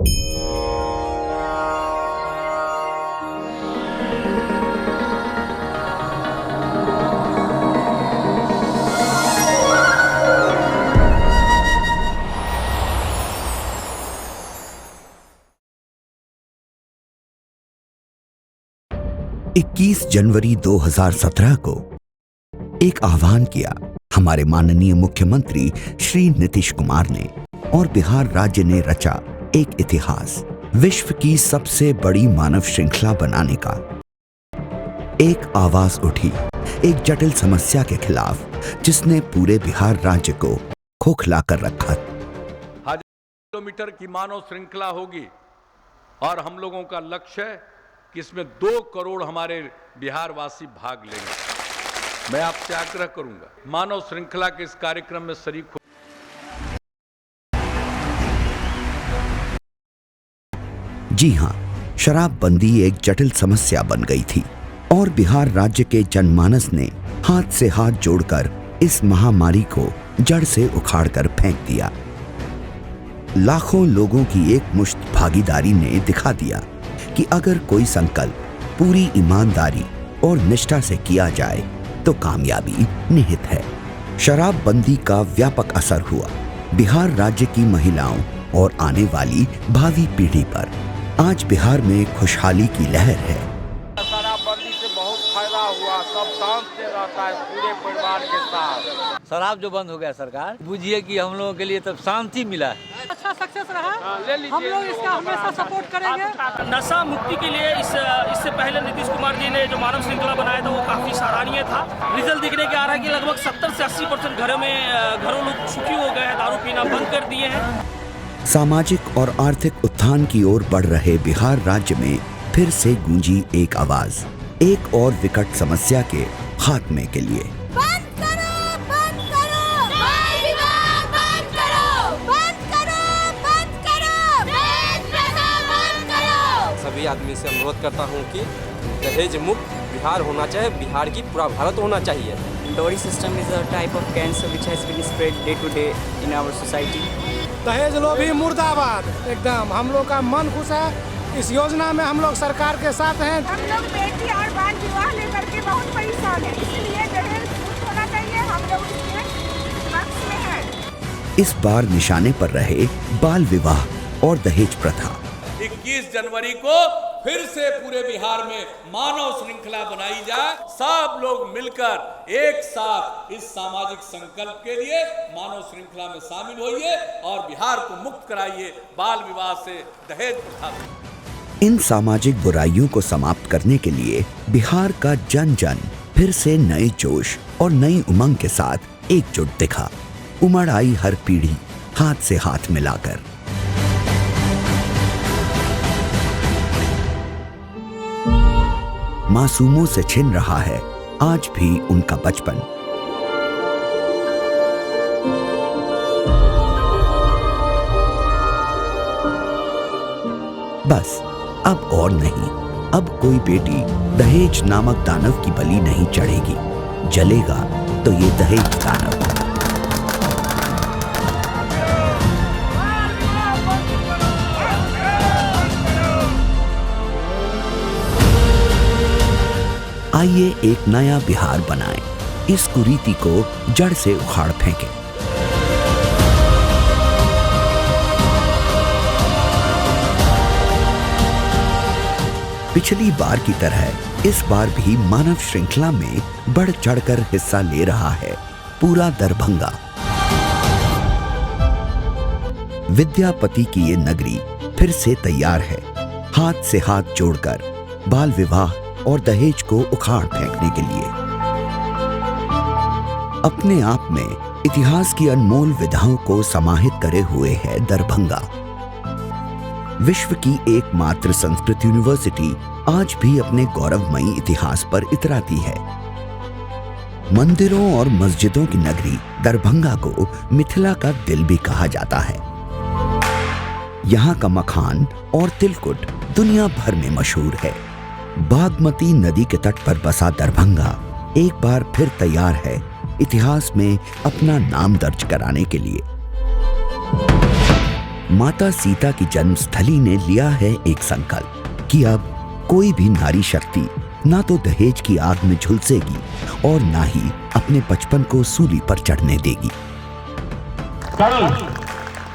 इक्कीस जनवरी 2017 को एक आह्वान किया हमारे माननीय मुख्यमंत्री श्री नीतीश कुमार ने, और बिहार राज्य ने रचा एक इतिहास, विश्व की सबसे बड़ी मानव श्रृंखला बनाने का। एक आवाज उठी एक जटिल समस्या के खिलाफ जिसने पूरे बिहार राज्य को खोखला कर रखा। 1000 किलोमीटर की मानव श्रृंखला होगी और हम लोगों का लक्ष्य है कि इसमें 2 करोड़ हमारे बिहार वासी भाग लेंगे। मैं आपसे आग्रह करूंगा मानव श्रृंखला के इस कार्यक्रम में शरीक हो। जी हां, शराबबंदी एक जटिल समस्या बन गई थी और बिहार राज्य के जनमानस ने हाथ से हाथ जोड़कर इस महामारी को जड़ से उखाड़कर फेंक दिया। लाखों लोगों की एक मुश्त भागीदारी ने दिखा दिया कि अगर कोई संकल्प पूरी ईमानदारी और निष्ठा से किया जाए तो कामयाबी निहित है। शराबबंदी का व्यापक असर हुआ बिहार राज्य की महिलाओं और आने वाली भावी पीढ़ी पर। आज बिहार में खुशहाली की लहर है। शराबबंदी से बहुत फायदा हुआ, सब शांत से रहता है पूरे परिवार के साथ। शराब जो बंद हो गया सरकार, बुझिए कि हम लोगों के लिए तब शांति मिला है। अच्छा सक्सेस रहा। हम लोग इसका हमेशा सपोर्ट करेंगे। नशा मुक्ति के लिए इससे पहले नीतीश कुमार जी ने जो मानव श्रृंखला बनाया था वो काफी सराहनीय था। रिजल्ट दिखने के आ रहा है कि लगभग 70 से 80% घरों लोग सुखी हो गए हैं, दारू पीना बंद कर दिए हैं। सामाजिक और आर्थिक उत्थान की ओर बढ़ रहे बिहार राज्य में फिर से गूंजी एक आवाज, एक और विकट समस्या के खात्मे के लिए। बंद करो, बंद करो, बाल विवाह बंद करो, बंद करो, बंद करो, दहेज प्रथा बंद करो। सभी आदमी से अनुरोध करता हूँ कि दहेज मुक्त बिहार होना चाहिए, बिहार की पूरा भारत होना चाहिए। Dowry system is a type of cancer which has been spread day to day in our society. दहेज लोभी मुर्दाबाद, एकदम हम लोग का मन खुश है। इस योजना में हम लोग सरकार के साथ हैं। हम लोग बेटी और बाल विवाह लेकर के बहुत परेशान हैं, इसलिए दहेज मुक्त होना चाहिए। हम लोग इसके पक्ष में हैं। इस बार निशाने पर रहे बाल विवाह और दहेज प्रथा। 21 जनवरी को फिर से पूरे बिहार में मानव श्रृंखला बनाई जाए। सब लोग मिलकर एक साथ इस सामाजिक संकल्प के लिए मानव श्रृंखला में शामिल होइए और बिहार को मुक्त कराइए बाल विवाह से, दहेज प्रथा से। इन सामाजिक बुराइयों को समाप्त करने के लिए बिहार का जन जन फिर से नए जोश और नई उमंग के साथ एकजुट दिखा। उमड़ आई हर पीढ़ी हाथ से हाथ मिलाकर। मासूमों से छिन रहा है आज भी उनका बचपन। बस अब और नहीं, अब कोई बेटी दहेज नामक दानव की बलि नहीं चढ़ेगी। जलेगा तो ये दहेज दानव। आइए एक नया बिहार बनाएं, इस कुरीति को जड़ से उखाड़ फेंकें। पिछली बार की तरह इस बार भी मानव श्रृंखला में बढ़ चढ़कर हिस्सा ले रहा है पूरा दरभंगा। विद्यापति की ये नगरी फिर से तैयार है हाथ से हाथ जोड़कर बाल विवाह और दहेज को उखाड़ फेंकने के लिए। अपने आप में इतिहास की अनमोल विधाओं को समाहित करे हुए है दरभंगा। विश्व की एकमात्र संस्कृत यूनिवर्सिटी आज भी अपने गौरवमयी इतिहास पर इतराती है। मंदिरों और मस्जिदों की नगरी दरभंगा को मिथिला का दिल भी कहा जाता है। यहाँ का मखान और तिलकुट दुनिया भर में मशहूर है। बागमती नदी के तट पर बसा दरभंगा एक बार फिर तैयार है इतिहास में अपना नाम दर्ज कराने के लिए। माता सीता की जन्मस्थली ने लिया है एक संकल्प कि अब कोई भी नारी शक्ति ना तो दहेज की आग में झुलसेगी और ना ही अपने बचपन को सूली पर चढ़ने देगी। कल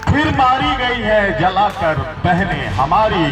फिर मारी गई है जलाकर बहनें हमारी,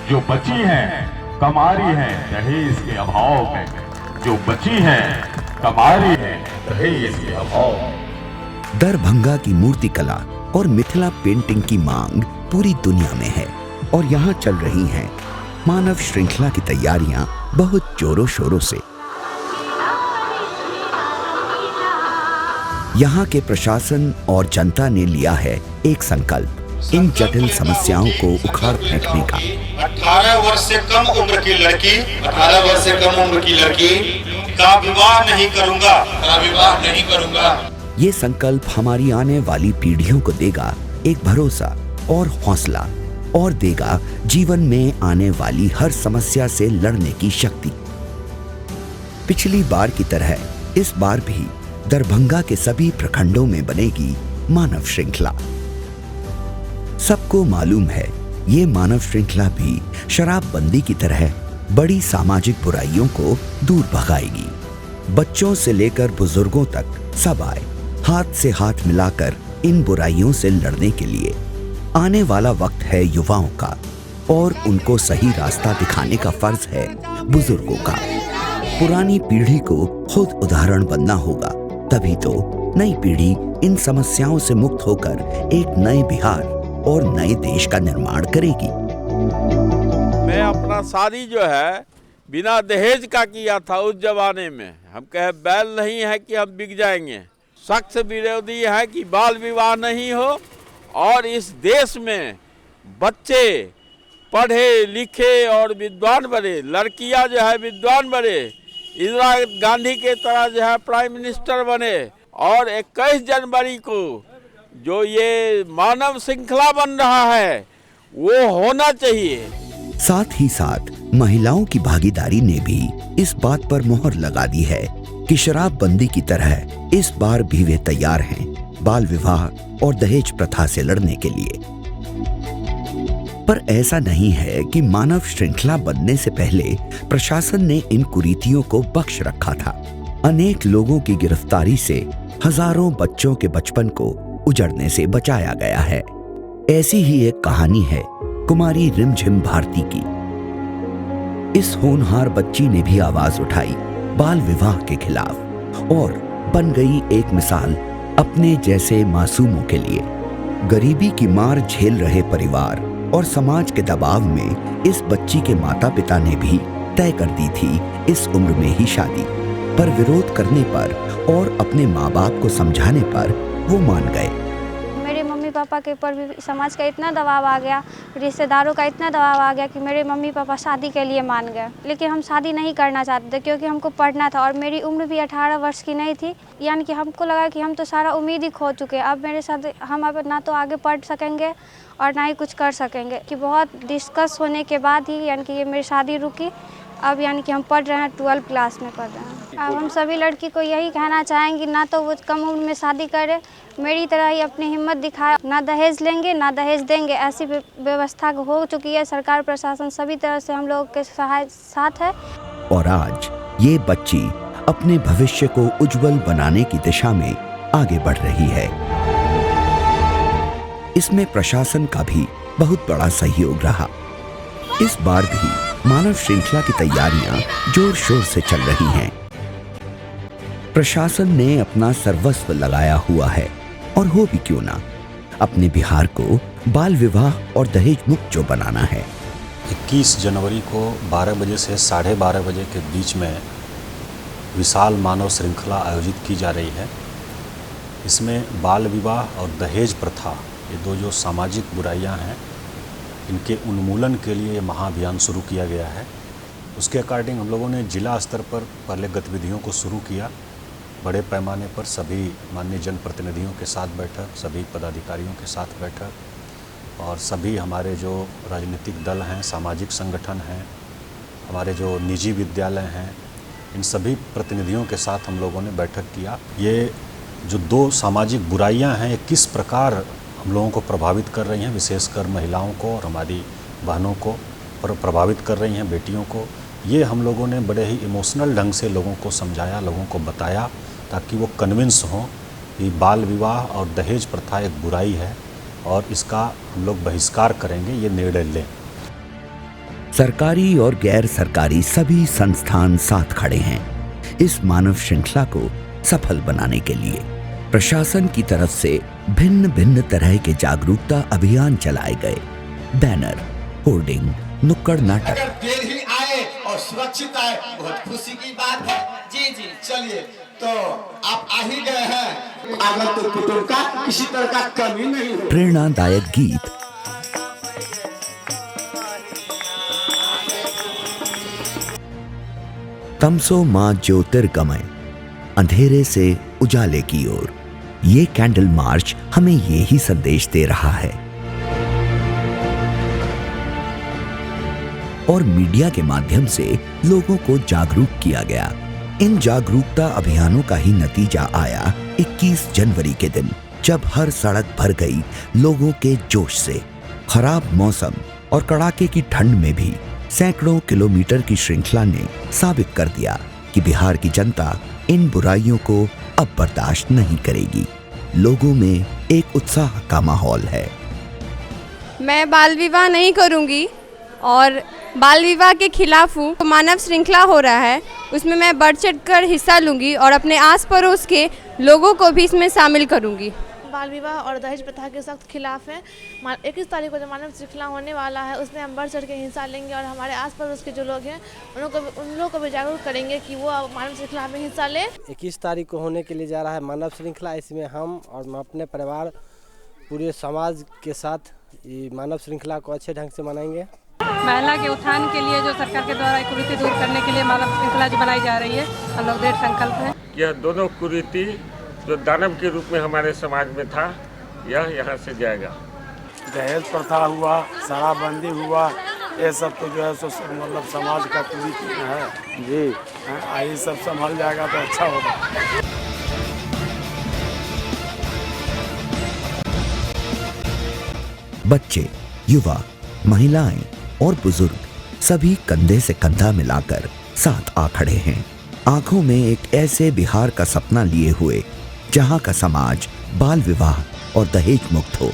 जो बची हैं कमारी हैं दहेज के अभाव में, जो बची हैं कमारी हैं दहेज के अभाव में। दरभंगा की मूर्तिकला और मिथिला पेंटिंग की मांग पूरी दुनिया में है और यहाँ चल रही हैं मानव श्रृंखला की तैयारियां बहुत जोरों शोरों से। यहाँ के प्रशासन और जनता ने लिया है एक संकल्प, इन जटिल समस्याओं को उखाड़ फेंकने का। 18 वर्ष से कम उम्र की लड़की, 18 वर्ष से कम उम्र की लड़की का विवाह नहीं करूंगा। ये संकल्प हमारी आने वाली पीढ़ियों को देगा एक भरोसा और हौसला और देगा जीवन में आने वाली हर समस्या से लड़ने की शक्ति। पिछली बार की तरह इस बार भी दरभंगा के सभी प्रखंडों में बनेगी मानव श्रृंखला। सबको मालूम है ये मानव श्रृंखला भी शराबबंदी की तरह बड़ी सामाजिक बुराइयों को दूर भगाएगी। बच्चों से लेकर बुजुर्गों तक सब आए हाथ से हाथ मिलाकर इन बुराइयों से लड़ने के लिए। आने वाला वक्त है युवाओं का और उनको सही रास्ता दिखाने का फर्ज है बुजुर्गों का। पुरानी पीढ़ी को खुद उदाहरण बनना होगा, तभी तो नई पीढ़ी इन समस्याओं से मुक्त होकर एक नए बिहार और नए देश का निर्माण करेगी। मैं अपना शादी जो है बिना दहेज का किया था उस जमाने में। हम कहे बैल नहीं है कि हम बिक जाएंगे। सख्त विरोधी है कि बाल विवाह नहीं हो और इस देश में बच्चे पढ़े लिखे और विद्वान बने, लड़कियां जो है विद्वान बने, इंदिरा गांधी के तरह जो है प्राइम मिनिस्टर बने और 21 जनवरी को जो ये मानव श्रृंखला बन रहा है वो होना चाहिए। साथ ही साथ महिलाओं की भागीदारी ने भी इस बात पर मोहर लगा दी है कि शराबबंदी की तरह इस बार भी वे तैयार हैं बाल विवाह और दहेज प्रथा से लड़ने के लिए। पर ऐसा नहीं है कि मानव श्रृंखला बनने से पहले प्रशासन ने इन कुरीतियों को बख्श रखा था। अनेक लोगों की गिरफ्तारी से हजारों बच्चों के बचपन को उजड़ने से बचाया गया है। ऐसी ही एक कहानी है कुमारी रिमझिम भारती की। इस होनहार बच्ची ने भी आवाज उठाई बाल विवाह के खिलाफ और बन गई एक मिसाल अपने जैसे मासूमों के लिए। गरीबी की मार झेल रहे परिवार और समाज के दबाव में इस बच्ची के माता पिता ने भी तय कर दी थी इस उम्र में ही शादी, पर विरोध करने पर और अपने माँ बाप को समझाने पर वो मान गए। मेरे मम्मी पापा के ऊपर भी समाज का इतना दबाव आ गया, रिश्तेदारों का इतना दबाव आ गया कि मेरे मम्मी पापा शादी के लिए मान गए। लेकिन हम शादी नहीं करना चाहते थे क्योंकि हमको पढ़ना था और मेरी उम्र भी 18 वर्ष की नहीं थी। यानी कि हमको लगा कि हम तो सारा उम्मीद ही खो चुके हैं। अब मेरे साथ हम अब ना तो आगे पढ़ सकेंगे और ना ही कुछ कर सकेंगे। कि बहुत डिस्कस होने के बाद ही यानी कि ये मेरी शादी रुकी। अब यानी कि हम पढ़ रहे हैं, 12 क्लास में पढ़ रहे हैं। अब हम सभी लड़की को यही कहना चाहेंगे ना तो वो कम उम्र में शादी करे, मेरी तरह ही अपनी हिम्मत दिखाए। ना दहेज लेंगे ना दहेज देंगे, ऐसी व्यवस्था हो चुकी है। सरकार प्रशासन सभी तरह से हम लोग के साथ है। और आज ये बच्ची अपने भविष्य को उज्जवल बनाने की दिशा में आगे बढ़ रही है। इसमें प्रशासन का भी बहुत बड़ा सहयोग रहा। इस बार भी मानव श्रृंखला की तैयारियां जोर शोर से चल रही हैं। प्रशासन ने अपना सर्वस्व लगाया हुआ है और हो भी क्यों ना, अपने बिहार को बाल विवाह और दहेज मुक्त जो बनाना है। 21 जनवरी को 12 बजे से 12:30 बजे के बीच में विशाल मानव श्रृंखला आयोजित की जा रही है। इसमें बाल विवाह और दहेज प्रथा, ये दो जो सामाजिक बुराइयां हैं, इनके उन्मूलन के लिए ये महाअभियान शुरू किया गया है। उसके अकॉर्डिंग हम लोगों ने जिला स्तर पर पहले गतिविधियों को शुरू किया। बड़े पैमाने पर सभी माननीय जनप्रतिनिधियों के साथ बैठक, सभी पदाधिकारियों के साथ बैठक और सभी हमारे जो राजनीतिक दल हैं, सामाजिक संगठन हैं, हमारे जो निजी विद्यालय हैं, इन सभी प्रतिनिधियों के साथ हम लोगों ने बैठक किया। ये जो दो सामाजिक बुराइयां हैं, ये किस प्रकार हम लोगों को प्रभावित कर रही हैं, विशेषकर महिलाओं को और हमारी बहनों को प्रभावित कर रही हैं, बेटियों को। ये हम लोगों ने बड़े ही इमोशनल ढंग से लोगों को समझाया, लोगों को बताया, ताकि वो कन्विंस हों कि बाल विवाह और दहेज प्रथा एक बुराई है और इसका हम लोग बहिष्कार करेंगे, ये निर्णय लें। सरकारी और गैर सरकारी सभी संस्थान साथ खड़े हैं इस मानव श्रृंखला को सफल बनाने के लिए। प्रशासन की तरफ से भिन्न भिन्न तरह के जागरूकता अभियान चलाए गए। बैनर, होर्डिंग, नुक्कड़ नाटक। अगर देर ही आए और सुरक्षित आए, बहुत खुशी की बात है। जी जी, चलिए, तो आप आ ही गए हैं। आगंतुक कुटुंब का किसी तरह का कमी नहीं हो। प्रेरणादायक गीत, तमसो मां ज्योतिर्गमय, अंधेरे से उजाले की ओर। ये कैंडल मार्च हमें ये ही संदेश दे रहा है। और मीडिया के माध्यम से लोगों को जागरूक किया गया। इन जागरूकता अभियानों का ही नतीजा आया 21 जनवरी के दिन, जब हर सड़क भर गई लोगों के जोश से। खराब मौसम और कड़ाके की ठंड में भी सैकड़ों किलोमीटर की श्रृंखला ने साबित कर दिया कि बिहार की जनता इन बुराइयों को अब बर्दाश्त नहीं करेगी। लोगों में एक उत्साह का माहौल है। मैं बाल विवाह नहीं करूंगी और बाल विवाह के खिलाफ हूँ। तो मानव श्रृंखला हो रहा है, उसमें मैं बढ़ चढ़ कर हिस्सा लूंगी और अपने आस पड़ोस के लोगों को भी इसमें शामिल करूंगी। बाल विवाह और दहेज प्रथा के सख्त खिलाफ है। 21 तारीख को जो मानव श्रृंखला होने वाला है, उसमें हम बढ़ चढ़ के हिस्सा लेंगे और हमारे आस पड़ोस के जो लोग हैं उन लोगों को भी जागरूक करेंगे कि वो मानव श्रृंखला में हिस्सा लें। 21 तारीख को होने के लिए जा रहा है मानव श्रृंखला। इसमें हम और अपने परिवार, पूरे समाज के साथ ये मानव श्रृंखला को अच्छे ढंग से मनाएंगे। महिला के उत्थान के लिए जो सरकार के द्वारा कुरीति दूर करने के लिए मानव श्रृंखला जो बनाई जा रही है, हम लोग दृढ़ संकल्प हैं। यह दोनों कुरीति जो दानव के रूप में हमारे समाज में था, यह यहाँ से जाएगा। दहेज प्रथा हुआ, शराबबंदी हुआ, ये सब तो जो है सो मतलब समाज का कुरीति है जी। ये सब संभल जाएगा तो अच्छा होगा। बच्चे, युवा, महिलाएं और बुजुर्ग सभी कंधे से कंधा मिलाकर साथ आ खड़े हैं, आंखों में एक ऐसे बिहार का सपना लिए हुए जहां का समाज बाल विवाह और दहेज मुक्त हो।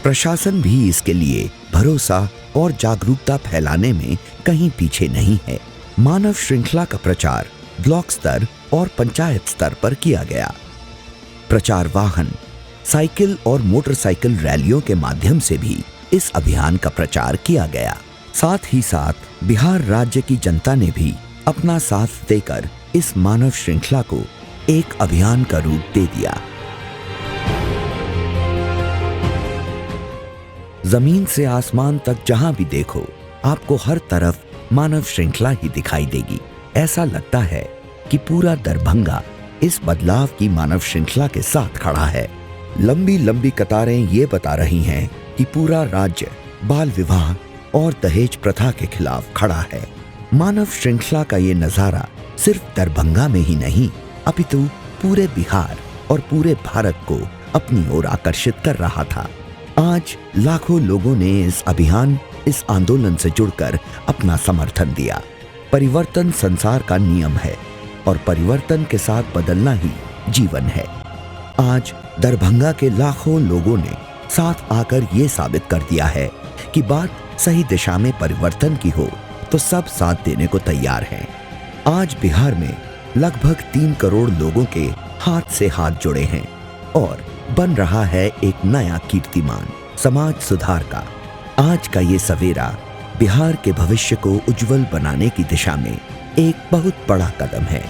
प्रशासन भी इसके लिए भरोसा और जागरूकता फैलाने में कहीं पीछे नहीं है। मानव श्रृंखला का प्रचार ब्लॉक स्तर और पंचायत स्तर पर किया गया। प्रचार वाहन, साइकिल और मोटरसाइकिल रैलियों के माध्यम से भी इस अभियान का प्रचार किया गया। साथ ही साथ बिहार राज्य की जनता ने भी अपना साथ देकर इस मानव श्रृंखला को एक अभियान का रूप दे दिया। जमीन से आसमान तक जहां भी देखो, आपको हर तरफ मानव श्रृंखला ही दिखाई देगी। ऐसा लगता है कि पूरा दरभंगा इस बदलाव की मानव श्रृंखला के साथ खड़ा है। लंबी लंबी कतारें ये बता रही हैं कि पूरा राज्य बाल विवाह और दहेज प्रथा के खिलाफ खड़ा है। मानव श्रृंखला का ये नजारा सिर्फ दरभंगा में ही नहीं, अपितु पूरे बिहार और पूरे भारत को अपनी ओर आकर्षित कर रहा था। आज लाखों लोगों ने इस अभियान, इस आंदोलन से जुड़कर अपना समर्थन दिया। परिवर्तन संसार का नियम है और परिवर्तन के साथ बदलना ही जीवन है। आज दरभंगा के लाखों लोगों ने साथ आकर ये साबित कर दिया है कि बात सही दिशा में परिवर्तन की हो तो सब साथ देने को तैयार हैं। आज बिहार में लगभग 3 करोड़ लोगों के हाथ से हाथ जुड़े हैं और बन रहा है एक नया कीर्तिमान समाज सुधार का। आज का ये सवेरा बिहार के भविष्य को उज्जवल बनाने की दिशा में एक बहुत बड़ा कदम है।